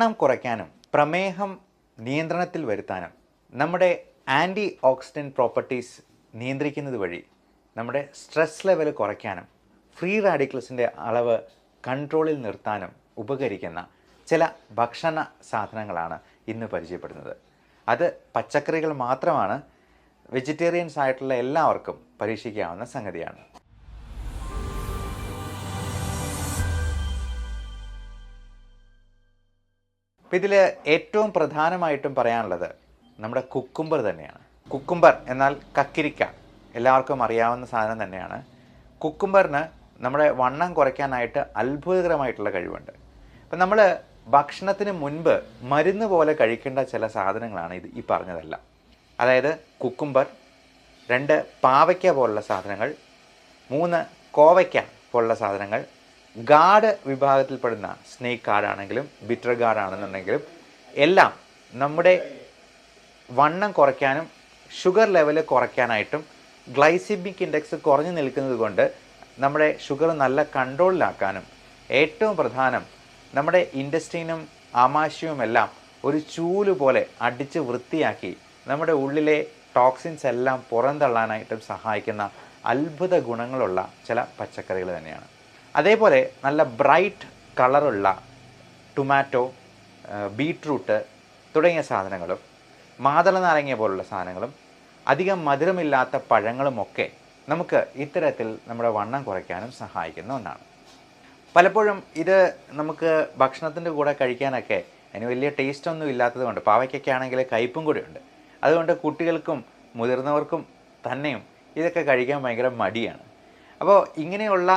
വണ്ണം കുറയ്ക്കാനും പ്രമേഹം നിയന്ത്രണത്തിൽ വരുത്താനും നമ്മുടെ ആൻറ്റി ഓക്സിഡൻറ്റ് പ്രോപ്പർട്ടീസ് നിയന്ത്രിക്കുന്നത് വഴി നമ്മുടെ സ്ട്രെസ് ലെവൽ കുറയ്ക്കാനും ഫ്രീ റാഡിക്കൽസിൻ്റെ അളവ് കൺട്രോളിൽ നിർത്താനും ഉപകരിക്കുന്ന ചില ഭക്ഷണ സാധനങ്ങളാണ് ഇന്ന് പരിചയപ്പെടുന്നത്. അത് പച്ചക്കറികൾ മാത്രമാണ്. വെജിറ്റേറിയൻസ് ആയിട്ടുള്ള എല്ലാവർക്കും പരീക്ഷിക്കാവുന്ന സംഗതിയാണ്. ഇതിൽ ഏറ്റവും പ്രധാനമായിട്ടും പറയാനുള്ളത് നമ്മുടെ കുക്കുംബർ തന്നെയാണ്. കുക്കുംബർ എന്നാൽ കക്കിരിക്ക, എല്ലാവർക്കും അറിയാവുന്ന സാധനം തന്നെയാണ്. കുക്കുംബറിന് നമ്മുടെ വണ്ണം കുറയ്ക്കാനായിട്ട് അത്ഭുതകരമായിട്ടുള്ള കഴിവുണ്ട്. അപ്പം നമ്മൾ ഭക്ഷണത്തിന് മുൻപ് മരുന്ന് പോലെ കഴിക്കേണ്ട ചില സാധനങ്ങളാണ് ഈ പറഞ്ഞതെല്ലാം. അതായത് കുക്കുംബർ, 2 പാവയ്ക്ക പോലുള്ള സാധനങ്ങൾ, 3 കോവയ്ക്ക പോലുള്ള സാധനങ്ങൾ, ഗാഡ് വിഭാഗത്തിൽപ്പെടുന്ന സ്നേക്ക് ഗാർഡാണെങ്കിലും ബിറ്റർ ഗാർഡാണെന്നുണ്ടെങ്കിലും എല്ലാം നമ്മുടെ വണ്ണം കുറയ്ക്കാനും ഷുഗർ ലെവൽ കുറയ്ക്കാനായിട്ടും ഗ്ലൈസിമിക് ഇൻഡെക്സ് കുറഞ്ഞു നിൽക്കുന്നത് കൊണ്ട് നമ്മുടെ ഷുഗർ നല്ല കൺട്രോളിലാക്കാനും ഏറ്റവും പ്രധാനം നമ്മുടെ ഇൻഡസ്ട്രീനും ആമാശയവുമെല്ലാം ഒരു ചൂല് പോലെ അടിച്ച് വൃത്തിയാക്കി നമ്മുടെ ഉള്ളിലെ ടോക്സിൻസ് എല്ലാം പുറന്തള്ളാനായിട്ടും സഹായിക്കുന്ന അത്ഭുത ഗുണങ്ങളുള്ള ചില പച്ചക്കറികൾ തന്നെയാണ്. അതേപോലെ നല്ല ബ്രൈറ്റ് കളറുള്ള ടൊമാറ്റോ, ബീട്രൂട്ട് തുടങ്ങിയ സാധനങ്ങളും മാതള നാരങ്ങ പോലുള്ള സാധനങ്ങളും അധികം മധുരമില്ലാത്ത പഴങ്ങളുമൊക്കെ നമുക്ക് ഇത്തരത്തിൽ നമ്മുടെ വണ്ണം കുറയ്ക്കാനും സഹായിക്കുന്ന ഒന്നാണ്. പലപ്പോഴും ഇത് നമുക്ക് ഭക്ഷണത്തിൻ്റെ കൂടെ കഴിക്കാനൊക്കെ അതിന് വലിയ ടേസ്റ്റൊന്നും ഇല്ലാത്തത് കൊണ്ട്, പാവയ്ക്കൊക്കെ ആണെങ്കിൽ കയ്പും കൂടി ഉണ്ട്, അതുകൊണ്ട് കുട്ടികൾക്കും മുതിർന്നവർക്കും തന്നെയും ഇതൊക്കെ കഴിക്കാൻ ഭയങ്കര മടിയാണ്. അപ്പോൾ ഇങ്ങനെയുള്ള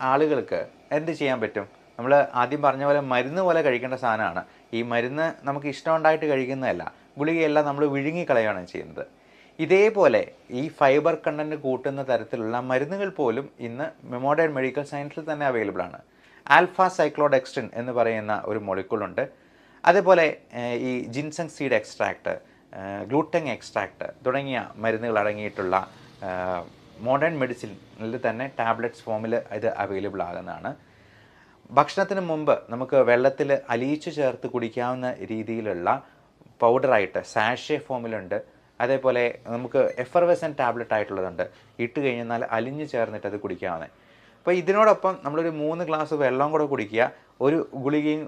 ആളുകൾക്ക് എന്ത് ചെയ്യാൻ പറ്റും? നമ്മൾ ആദ്യം പറഞ്ഞ പോലെ മരുന്ന് പോലെ കഴിക്കേണ്ട സാധനമാണ്. ഈ മരുന്ന് നമുക്ക് ഇഷ്ടമുണ്ടായിട്ട് കഴിക്കുന്നതല്ല, ഗുളികയെല്ലാം നമ്മൾ വിഴുങ്ങിക്കളയാണ് ചെയ്യുന്നത്. ഇതേപോലെ ഈ ഫൈബർ കണ്ടൻറ്റ് കൂട്ടുന്ന തരത്തിലുള്ള മരുന്നുകൾ പോലും ഇന്ന് മോഡേൺ മെഡിക്കൽ സയൻസിൽ തന്നെ അവൈലബിൾ ആണ്. ആൽഫ സൈക്ലോഡെക്സ്ട്രിൻ എന്ന് പറയുന്ന ഒരു മോളിക്യൂളുണ്ട്. അതേപോലെ ഈ ജിൻസങ് സീഡ് എക്സ്ട്രാക്ട്, ഗ്ലൂട്ടങ് എക്സ്ട്രാക്ട് തുടങ്ങിയ മരുന്നുകൾ അടങ്ങിയിട്ടുള്ള മോഡേൺ മെഡിസിനിൽ തന്നെ ടാബ്ലറ്റ്സ് ഫോമിൽ ഇത് അവൈലബിൾ ആകുന്നതാണ്. ഭക്ഷണത്തിന് മുമ്പ് നമുക്ക് വെള്ളത്തിൽ അലിയിച്ചു ചേർത്ത് കുടിക്കാവുന്ന രീതിയിലുള്ള പൗഡറായിട്ട് സാഷെ ഫോമിലുണ്ട്. അതേപോലെ നമുക്ക് എഫർവെസൻ ടാബ്ലറ്റ് ആയിട്ടുള്ളതുണ്ട്, ഇട്ട് കഴിഞ്ഞാൽ അലിഞ്ഞു ചേർന്നിട്ട് അത് കുടിക്കാവുന്നത്. അപ്പോൾ ഇതിനോടൊപ്പം നമ്മളൊരു 3 ഗ്ലാസ് വെള്ളം കൂടെ കുടിക്കുക. ഒരു ഗുളികയും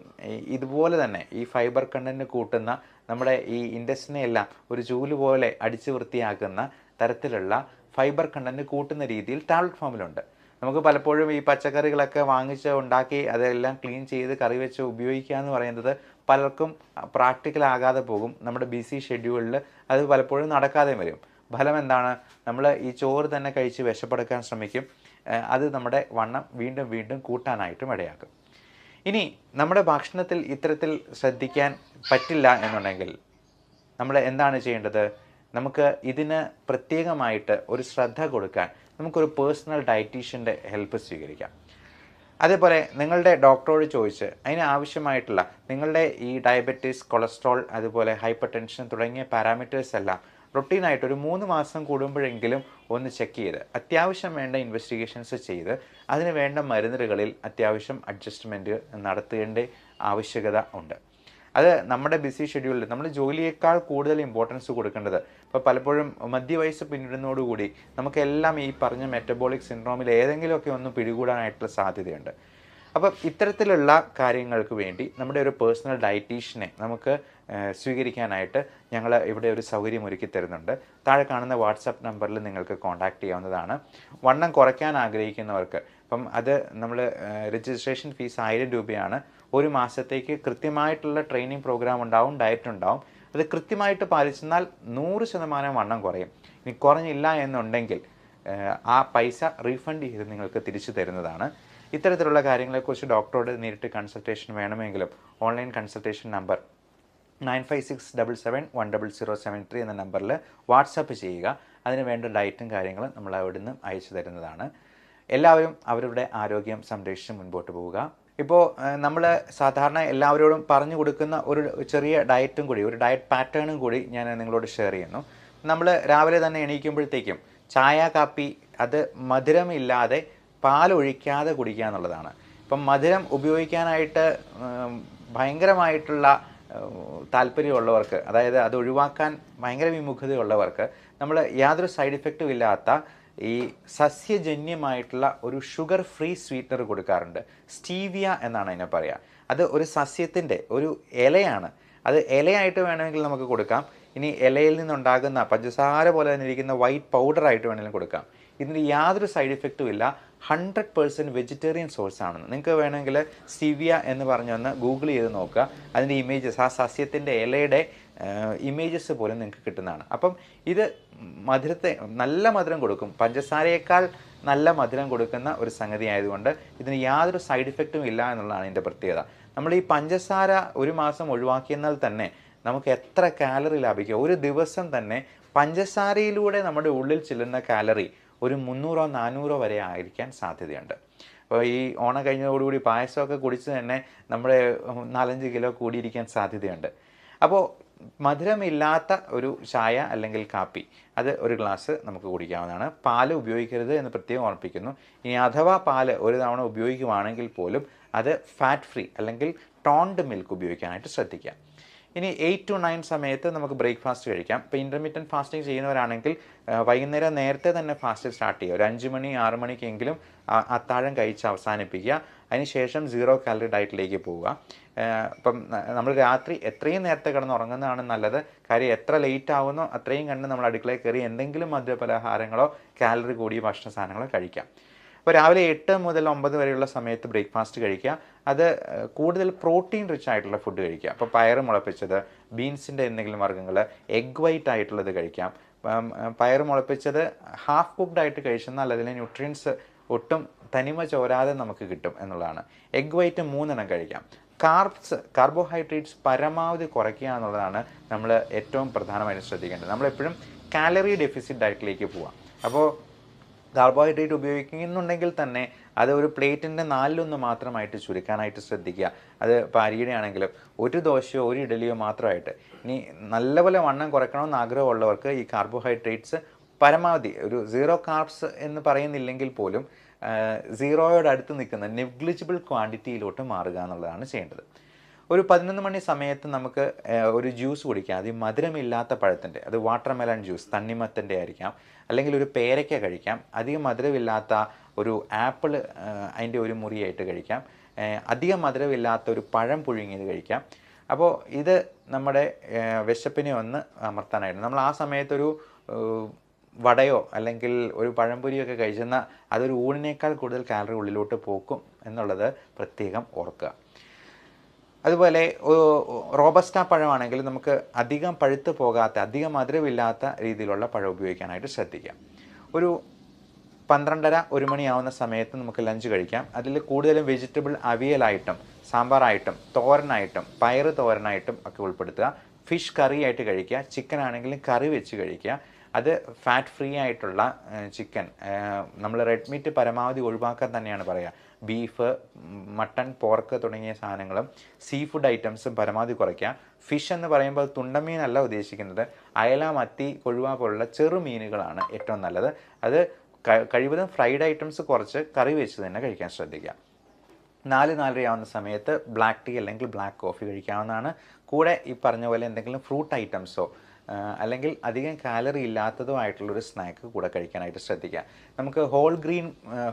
ഇതുപോലെ തന്നെ ഈ ഫൈബർ കണ്ടൻറ്റ് കൂട്ടുന്ന നമ്മുടെ ഈ ഇൻഡസ്ട്രിനെ എല്ലാം ഒരു ചൂല് പോലെ അടിച്ച് വൃത്തിയാക്കുന്ന തരത്തിലുള്ള ഫൈബർ കണ്ടൻറ്റ് കൂട്ടുന്ന രീതിയിൽ ടാബ്ലറ്റ് ഫോമിലുണ്ട്. നമുക്ക് പലപ്പോഴും ഈ പച്ചക്കറികളൊക്കെ വാങ്ങിച്ച് ഉണ്ടാക്കി അതെല്ലാം ക്ലീൻ ചെയ്ത് കറി വെച്ച് ഉപയോഗിക്കുക എന്ന് പറയുന്നത് പലർക്കും പ്രാക്ടിക്കൽ ആകാതെ പോകും. നമ്മുടെ ബിസി ഷെഡ്യൂളിൽ അത് പലപ്പോഴും നടക്കാതെ വരും. ഫലം എന്താണ്? നമ്മൾ ഈ ചോറ് തന്നെ കഴിച്ച് വിശപ്പെടുക്കാൻ ശ്രമിക്കും. അത് നമ്മുടെ വണ്ണം വീണ്ടും വീണ്ടും കൂട്ടാനായിട്ടും ഇടയാക്കും. ഇനി നമ്മുടെ ഭക്ഷണത്തിൽ ഇത്തരത്തിൽ ശ്രദ്ധിക്കാൻ പറ്റില്ല എന്നുണ്ടെങ്കിൽ നമ്മൾ എന്താണ് ചെയ്യേണ്ടത്? നമുക്ക് ഇതിന് പ്രത്യേകമായിട്ട് ഒരു ശ്രദ്ധ കൊടുക്കാൻ നമുക്കൊരു പേഴ്സണൽ ഡയറ്റീഷ്യൻ്റെ ഹെൽപ്പ് സ്വീകരിക്കാം. അതേപോലെ നിങ്ങളുടെ ഡോക്ടറോട് ചോദിച്ച് അതിന് ആവശ്യമായിട്ടുള്ള നിങ്ങളുടെ ഈ ഡയബറ്റീസ്, കൊളസ്ട്രോൾ, അതുപോലെ ഹൈപ്പർ ടെൻഷൻ തുടങ്ങിയ പാരാമീറ്റേഴ്സ് എല്ലാം റൊട്ടീനായിട്ട് ഒരു 3 മാസം കൂടുമ്പോഴെങ്കിലും ഒന്ന് ചെക്ക് ചെയ്ത് അത്യാവശ്യം വേണ്ട ഇൻവെസ്റ്റിഗേഷൻസ് ചെയ്ത് അതിന് വേണ്ട മരുന്നുകളിൽ അത്യാവശ്യം അഡ്ജസ്റ്റ്മെൻറ്റ് നടത്തേണ്ട ആവശ്യകത ഉണ്ട്. അത് നമ്മുടെ ബിസി ഷെഡ്യൂളിൽ നമ്മൾ ജോലിയേക്കാൾ കൂടുതൽ ഇമ്പോർട്ടൻസ് കൊടുക്കേണ്ടത്. ഇപ്പോൾ പലപ്പോഴും മധ്യവയസ്സ് പിന്നിടുന്നതോടുകൂടി നമുക്കെല്ലാം ഈ പറഞ്ഞ മെറ്റബോളിക് സിൻഡ്രോമിൽ ഏതെങ്കിലുമൊക്കെ ഒന്ന് പിടികൂടാനായിട്ടുള്ള സാധ്യതയുണ്ട്. അപ്പം ഇത്തരത്തിലുള്ള കാര്യങ്ങൾക്ക് വേണ്ടി നമ്മുടെ ഒരു പേഴ്സണൽ ഡയറ്റീഷ്യനെ നമുക്ക് സ്വീകരിക്കാനായിട്ട് ഞങ്ങൾ ഇവിടെ ഒരു സൗകര്യം ഒരുക്കി തരുന്നുണ്ട്. താഴെ കാണുന്ന വാട്സപ്പ് നമ്പറിൽ നിങ്ങൾക്ക് കോൺടാക്റ്റ് ചെയ്യാവുന്നതാണ്. വണ്ണം കുറയ്ക്കാൻ ആഗ്രഹിക്കുന്നവർക്ക് അപ്പം അത് നമ്മൾ രജിസ്ട്രേഷൻ ഫീസ് 1000 രൂപയാണ്. ഒരു മാസത്തേക്ക് കൃത്യമായിട്ടുള്ള ട്രെയിനിങ് പ്രോഗ്രാം ഉണ്ടാവും, ഡയറ്റ് ഉണ്ടാവും. അത് കൃത്യമായിട്ട് പാലിച്ചെന്നാൽ 100% വണ്ണം കുറയും. ഇനി കുറഞ്ഞില്ല എന്നുണ്ടെങ്കിൽ ആ പൈസ റീഫണ്ട് ചെയ്ത് നിങ്ങൾക്ക് തിരിച്ചു തരുന്നതാണ്. ഇത്തരത്തിലുള്ള കാര്യങ്ങളെക്കുറിച്ച് ഡോക്ടറോട് നേരിട്ട് കൺസൾട്ടേഷൻ വേണമെങ്കിലും ഓൺലൈൻ കൺസൾട്ടേഷൻ നമ്പർ 9567710073 എന്ന നമ്പറിൽ വാട്സപ്പ് ചെയ്യുക. അതിന് വേണ്ട ഡയറ്റും കാര്യങ്ങളും നമ്മൾ അവിടുന്ന് അയച്ചു തരുന്നതാണ്. എല്ലാവരും അവരുടെ ആരോഗ്യം സംരക്ഷിച്ച് മുൻപോട്ട് പോവുക. ഇപ്പോൾ നമ്മൾ സാധാരണ എല്ലാവരോടും പറഞ്ഞു കൊടുക്കുന്ന ഒരു ചെറിയ ഡയറ്റും കൂടി, ഒരു ഡയറ്റ് പാറ്റേണും കൂടി ഞാൻ നിങ്ങളോട് ഷെയർ ചെയ്യുന്നു. നമ്മൾ രാവിലെ തന്നെ എണീക്കുമ്പോഴത്തേക്കും ചായ, കാപ്പി അത് മധുരമില്ലാതെ പാലൊഴിക്കാതെ കുടിക്കുക എന്നുള്ളതാണ്. ഇപ്പം മധുരം ഉപയോഗിക്കാനായിട്ട് ഭയങ്കരമായിട്ടുള്ള താല്പര്യമുള്ളവർക്ക്, അതായത് അത് ഒഴിവാക്കാൻ ഭയങ്കര വിമുഖതയുള്ളവർക്ക് നമ്മൾ യാതൊരു സൈഡ് ഇഫക്റ്റും ഇല്ലാത്ത ഈ സസ്യജന്യമായിട്ടുള്ള ഒരു ഷുഗർ ഫ്രീ സ്വീറ്റ്നർ കൊടുക്കാറുണ്ട്. സ്റ്റീവിയ എന്നാണ് അതിനെ പറയുക. അത് ഒരു സസ്യത്തിൻ്റെ ഒരു ഇലയാണ്. അത് ഇലയായിട്ട് വേണമെങ്കിൽ നമുക്ക് കൊടുക്കാം. ഇനി ഇലയിൽ നിന്നുണ്ടാകുന്ന പഞ്ചസാര പോലെ തന്നെ ഇരിക്കുന്ന വൈറ്റ് പൗഡറായിട്ട് വേണമെങ്കിലും കൊടുക്കാം. ഇതിന് യാതൊരു സൈഡ് ഇഫക്റ്റും ഇല്ല. 100% വെജിറ്റേറിയൻ സോഴ്സ് ആണെന്ന്. നിങ്ങൾക്ക് വേണമെങ്കിൽ സ്റ്റീവിയ എന്ന് പറഞ്ഞൊന്ന് ഗൂഗിൾ ചെയ്ത് നോക്കുക. അതിൻ്റെ ഇമേജസ്, ആ സസ്യത്തിൻ്റെ ഇലയുടെ ഇമേജസ് പോലും നിങ്ങൾക്ക് കിട്ടുന്നതാണ്. അപ്പം ഇത് മധുരത്തെ നല്ല മധുരം കൊടുക്കും. പഞ്ചസാരയേക്കാൾ നല്ല മധുരം കൊടുക്കുന്ന ഒരു സംഗതി ആയതുകൊണ്ട് ഇതിന് യാതൊരു സൈഡ് ഇഫക്റ്റും ഇല്ല എന്നുള്ളതാണ് ഇതിൻ്റെ പ്രത്യേകത. നമ്മൾ ഈ പഞ്ചസാര ഒരു മാസം ഒഴിവാക്കിയെന്നാൽ തന്നെ നമുക്ക് എത്ര കാലറി ലാഭിക്കുക. ഒരു ദിവസം തന്നെ പഞ്ചസാരയിലൂടെ നമ്മുടെ ഉള്ളിൽ ചെല്ലുന്ന കാലറി ഒരു 300-400 വരെ ആയിരിക്കാൻ സാധ്യതയുണ്ട്. അപ്പോൾ ഈ ഓണം കഴിഞ്ഞതോടുകൂടി പായസമൊക്കെ കുടിച്ച് തന്നെ നമ്മുടെ 4-5 കിലോ കൂടിയിരിക്കാൻ സാധ്യതയുണ്ട്. അപ്പോൾ മധുരമില്ലാത്ത ഒരു ചായ അല്ലെങ്കിൽ കാപ്പി അത് ഒരു ഗ്ലാസ് നമുക്ക് കുടിക്കാവുന്നതാണ്. പാല് ഉപയോഗിക്കരുത് എന്ന് പ്രത്യേകം ഓർമ്മിപ്പിക്കുന്നു. ഇനി അഥവാ പാല് ഒരു തവണ ഉപയോഗിക്കുവാണെങ്കിൽ പോലും അത് ഫാറ്റ് ഫ്രീ അല്ലെങ്കിൽ ടോൺഡ് മിൽക്ക് ഉപയോഗിക്കാനായിട്ട് ശ്രദ്ധിക്കുക. ഇനി 8 to 9 സമയത്ത് നമുക്ക് ബ്രേക്ക്ഫാസ്റ്റ് കഴിക്കാം. ഇപ്പോൾ ഇൻ്റർമീഡിയറ്റ് ഫാസ്റ്റിംഗ് ചെയ്യുന്നവരാണെങ്കിൽ വൈകുന്നേരം നേരത്തെ തന്നെ ഫാസ്റ്റ് സ്റ്റാർട്ട് ചെയ്യുക. ഒരു 5 മണി 6 മണിക്കെങ്കിലും അത്താഴം കഴിച്ച് അവസാനിപ്പിക്കുക. അതിനുശേഷം 0 കാലറി ഡയറ്റിലേക്ക് പോവുക. ഇപ്പം നമ്മൾ രാത്രി എത്രയും നേരത്തെ കിടന്ന് ഉറങ്ങുന്നതാണ് നല്ലത്. കാര്യം എത്ര ലേറ്റ് ആവുന്നോ അത്രയും കണ്ട് നമ്മൾ അടുക്കളയിൽ കയറി എന്തെങ്കിലും മധുരപലഹാരങ്ങളോ കാലറി കൂടിയ ഭക്ഷണ സാധനങ്ങളോ കഴിക്കാം. അപ്പോൾ രാവിലെ 8 മുതൽ 9 വരെയുള്ള സമയത്ത് ബ്രേക്ക്ഫാസ്റ്റ് കഴിക്കുക. അത് കൂടുതൽ പ്രോട്ടീൻ റിച്ച് ആയിട്ടുള്ള ഫുഡ് കഴിക്കുക. അപ്പോൾ പയറ് മുളപ്പിച്ചത്, ബീൻസിൻ്റെ എന്തെങ്കിലും വർഗ്ഗങ്ങൾ, എഗ് വൈറ്റ് ആയിട്ടുള്ളത് കഴിക്കാം. പയറ് മുളപ്പിച്ചത് ഹാഫ് കുക്ക്ഡ് ആയിട്ട് കഴിച്ചെന്നാൽ അതിലെ ന്യൂട്രിയൻസ് ഒട്ടും തനിമ ചോരാതെ നമുക്ക് കിട്ടും എന്നുള്ളതാണ്. എഗ് വൈറ്റ് 3 എണ്ണം കഴിക്കാം. കാർബോഹൈഡ്രേറ്റ്സ് പരമാവധി കുറയ്ക്കുക എന്നുള്ളതാണ് നമ്മൾ ഏറ്റവും പ്രധാനമായിട്ട് ശ്രദ്ധിക്കേണ്ടത്. നമ്മളെപ്പോഴും കാലറി ഡെഫിസിറ്റ് ഡയറ്റിലേക്ക് പോവാം. അപ്പോൾ കാർബോഹൈഡ്രേറ്റ് ഉപയോഗിക്കുന്നുണ്ടെങ്കിൽ തന്നെ അത് ഒരു പ്ലേറ്റിൻ്റെ 4/1 മാത്രമായിട്ട് ചുരുക്കാനായിട്ട് ശ്രദ്ധിക്കുക. അത് ഇപ്പോൾ അരിയുടെ ആണെങ്കിലും ഒരു ദോശയോ ഒരു ഇഡലിയോ മാത്രമായിട്ട്. ഇനി നല്ലപോലെ വണ്ണം കുറയ്ക്കണമെന്ന് ആഗ്രഹമുള്ളവർക്ക് ഈ കാർബോഹൈഡ്രേറ്റ്സ് പരമാവധി ഒരു 0 കാർബ്സ് എന്ന് പറയുന്നില്ലെങ്കിൽ പോലും 0യോട് അടുത്ത് നിൽക്കുന്ന നെഗ്ലിജിബിൾ ക്വാണ്ടിറ്റിയിലോട്ട് മാറുക എന്നുള്ളതാണ് ചെയ്യേണ്ടത്. ഒരു 11 മണി സമയത്ത് നമുക്ക് ഒരു ജ്യൂസ് കുടിക്കാം. അത് മധുരമില്ലാത്ത പഴത്തിൻ്റെ, അത് വാട്ടർമെലൺ ജ്യൂസ്, തണ്ണിമത്തൻ്റെ ആയിരിക്കാം, അല്ലെങ്കിൽ ഒരു പേരയ്ക്ക കഴിക്കാം. അധികം മധുരമില്ലാത്ത ഒരു ആപ്പിൾ അതിൻ്റെ ഒരു മുറിയായിട്ട് കഴിക്കാം. അധികം മധുരമില്ലാത്ത ഒരു പഴം പുഴുങ്ങിയത് കഴിക്കാം. അപ്പോൾ ഇത് നമ്മുടെ വിശപ്പിനെ ഒന്ന് അമർത്താനായിട്ട് നമ്മൾ ആ സമയത്തൊരു വടയോ അല്ലെങ്കിൽ ഒരു പഴംപൊരിയൊക്കെ കഴിച്ചെന്നാൽ അതൊരു ഊണിനേക്കാൾ കൂടുതൽ കാലറി ഉള്ളിലോട്ട് പോക്കും എന്നുള്ളത് പ്രത്യേകം ഓർക്കുക. അതുപോലെ റോബസ്റ്റ പഴമാണെങ്കിൽ നമുക്ക് അധികം പഴുത്ത് പോകാത്ത, അധികം മധുരമില്ലാത്ത രീതിയിലുള്ള പഴം ഉപയോഗിക്കാനായിട്ട് ശ്രദ്ധിക്കാം. ഒരു 12:30-1 മണിയാവുന്ന സമയത്ത് നമുക്ക് ലഞ്ച് കഴിക്കാം. അതിൽ കൂടുതലും വെജിറ്റബിൾ അവിയലായിട്ടും സാമ്പാറായിട്ടും തോരനായിട്ടും പയറ് തോരനായിട്ടും ഒക്കെ ഉൾപ്പെടുത്തുക. ഫിഷ് കറി ആയിട്ട് കഴിക്കുക. ചിക്കൻ ആണെങ്കിലും കറി വെച്ച് കഴിക്കുക. അത് ഫാറ്റ് ഫ്രീ ആയിട്ടുള്ള ചിക്കൻ, നമ്മൾ റെഡ് മീറ്റ് പരമാവധി ഒഴിവാക്കാൻ തന്നെയാണ് പറയുക. ബീഫ്, മട്ടൺ, പോർക്ക് തുടങ്ങിയ സാധനങ്ങളും സീ ഫുഡ് ഐറ്റംസും പരമാവധി കുറയ്ക്കുക. ഫിഷ് എന്ന് പറയുമ്പോൾ തുണ്ടമീനല്ല ഉദ്ദേശിക്കുന്നത്. അയല, മത്തി, കൊഴുവ പോലുള്ള ചെറുമീനുകളാണ് ഏറ്റവും നല്ലത്. അത് കഴിവതും ഫ്രൈഡ് ഐറ്റംസ് കുറച്ച് കറി വെച്ച് തന്നെ കഴിക്കാൻ ശ്രദ്ധിക്കുക. 4-4:30 ആവുന്ന സമയത്ത് ബ്ലാക്ക് ടീ അല്ലെങ്കിൽ ബ്ലാക്ക് കോഫി കഴിക്കാവുന്നതാണ്. കൂടെ ഈ പറഞ്ഞ പോലെ എന്തെങ്കിലും ഫ്രൂട്ട് ഐറ്റംസോ അല്ലെങ്കിൽ അധികം കാലറി ഇല്ലാത്തതോ ആയിട്ടുള്ളൊരു സ്നാക്ക് കൂടെ കഴിക്കാനായിട്ട് ശ്രദ്ധിക്കുക. നമുക്ക്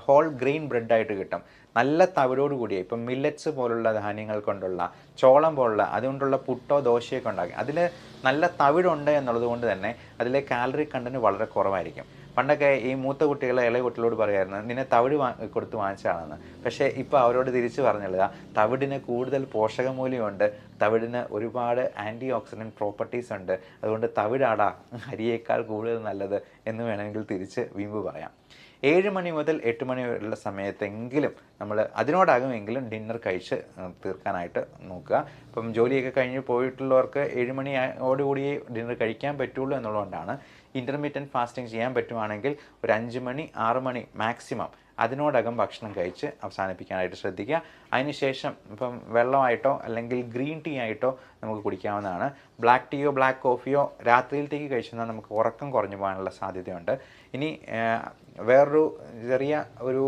ഹോൾ ഗ്രെയിൻ ബ്രെഡായിട്ട് കിട്ടും. നല്ല തവിടോട് കൂടിയ, ഇപ്പം മില്ലറ്റ്സ് പോലുള്ള ധാന്യങ്ങൾ കൊണ്ടുള്ള, ചോളം പോലുള്ള അതുകൊണ്ടുള്ള പുട്ടോ ദോശയൊക്കെ ഉണ്ടാക്കി അതിൽ നല്ല തവിടുണ്ട് എന്നുള്ളത് കൊണ്ട് തന്നെ അതിലെ കാലറി കണ്ടന്റ് വളരെ കുറവായിരിക്കും. പണ്ടൊക്കെ ഈ മൂത്ത കുട്ടികളെ ഇളയ കുട്ടികളോട് പറയായിരുന്നു, നിന്നെ തവിട് കൊടുത്ത് വാങ്ങിച്ചാണെന്ന്. പക്ഷേ ഇപ്പോൾ അവരോട് തിരിച്ചു പറഞ്ഞുള്ളത്, തവിടിന് കൂടുതൽ പോഷകമൂല്യമുണ്ട്, തവിടിന് ഒരുപാട് ആൻറ്റി ഓക്സിഡൻറ്റ് പ്രോപ്പർട്ടീസ് ഉണ്ട്, അതുകൊണ്ട് തവിടാടാ അരിയേക്കാൾ കൂടുതൽ നല്ലത് എന്ന് വേണമെങ്കിൽ തിരിച്ച് വീമ്പ് പറയാം. 7 മണി മുതൽ 8 മണി വരെയുള്ള സമയത്തെങ്കിലും നമ്മൾ അതിനോടാകുമെങ്കിലും ഡിന്നർ കഴിച്ച് തീർക്കാനായിട്ട് നോക്കുക. ഇപ്പം ജോലിയൊക്കെ കഴിഞ്ഞ് പോയിട്ടുള്ളവർക്ക് 7 മണിയോടുകൂടി ഡിന്നർ കഴിക്കാൻ പറ്റുള്ളൂ എന്നുള്ളതുകൊണ്ടാണ്. ഇൻ്റർമീഡിയറ്റ് ഫാസ്റ്റിംഗ് ചെയ്യാൻ പറ്റുവാണെങ്കിൽ ഒരു 5 മണി 6 മണി മാക്സിമം അതിനോടകം ഭക്ഷണം കഴിച്ച് അവസാനിപ്പിക്കാനായിട്ട് ശ്രദ്ധിക്കുക. അതിനുശേഷം ഇപ്പം വെള്ളമായിട്ടോ അല്ലെങ്കിൽ ഗ്രീൻ ടീ ആയിട്ടോ നമുക്ക് കുടിക്കാവുന്നതാണ്. ബ്ലാക്ക് ടീയോ ബ്ലാക്ക് കോഫിയോ രാത്രിയിലത്തേക്ക് കഴിച്ചെന്നാൽ നമുക്ക് ഉറക്കം കുറഞ്ഞു പോകാനുള്ള സാധ്യതയുണ്ട്. ഇനി വേറൊരു ചെറിയ ഒരു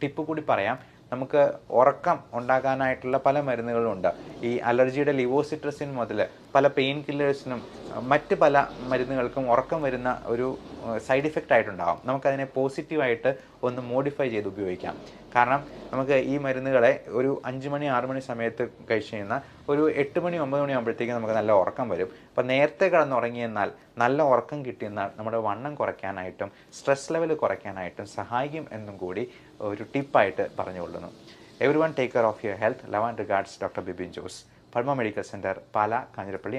ടിപ്പ് കൂടി പറയാം. നമുക്ക് ഉറക്കം ഉണ്ടാക്കാനായിട്ടുള്ള പല മരുന്നുകളും ഉണ്ട്. ഈ അലർജിയുടെ ലിവോസിട്രസിൻ മുതൽ പല പെയിൻ കില്ലേഴ്സിനും മറ്റ് പല മരുന്നുകൾക്കും ഉറക്കം വരുന്ന ഒരു സൈഡ് ഇഫക്റ്റ് ആയിട്ടുണ്ടാകും. നമുക്കതിനെ പോസിറ്റീവായിട്ട് ഒന്ന് മോഡിഫൈ ചെയ്ത് ഉപയോഗിക്കാം. കാരണം നമുക്ക് ഈ മരുന്നുകളെ ഒരു 5 മണി 6 മണി സമയത്ത് കഴിച്ച് കഴിഞ്ഞാൽ ഒരു 8 മണി 9 മണി ആകുമ്പോഴത്തേക്കും നമുക്ക് നല്ല ഉറക്കം വരും. അപ്പോൾ നേരത്തെ കിടന്നുറങ്ങിയെന്നാൽ നല്ല ഉറക്കം കിട്ടിയെന്നാൽ നമ്മുടെ വണ്ണം കുറയ്ക്കാനായിട്ടും സ്ട്രെസ് ലെവൽ കുറയ്ക്കാനായിട്ടും സഹായിക്കും എന്നും കൂടി ഒരു ടിപ്പായിട്ട് പറഞ്ഞുകൊള്ളുന്നു. Every one take care of your health. Love and regards, doctor Bipin Jose, Pulma medical centre, Pala, Kanjirappally.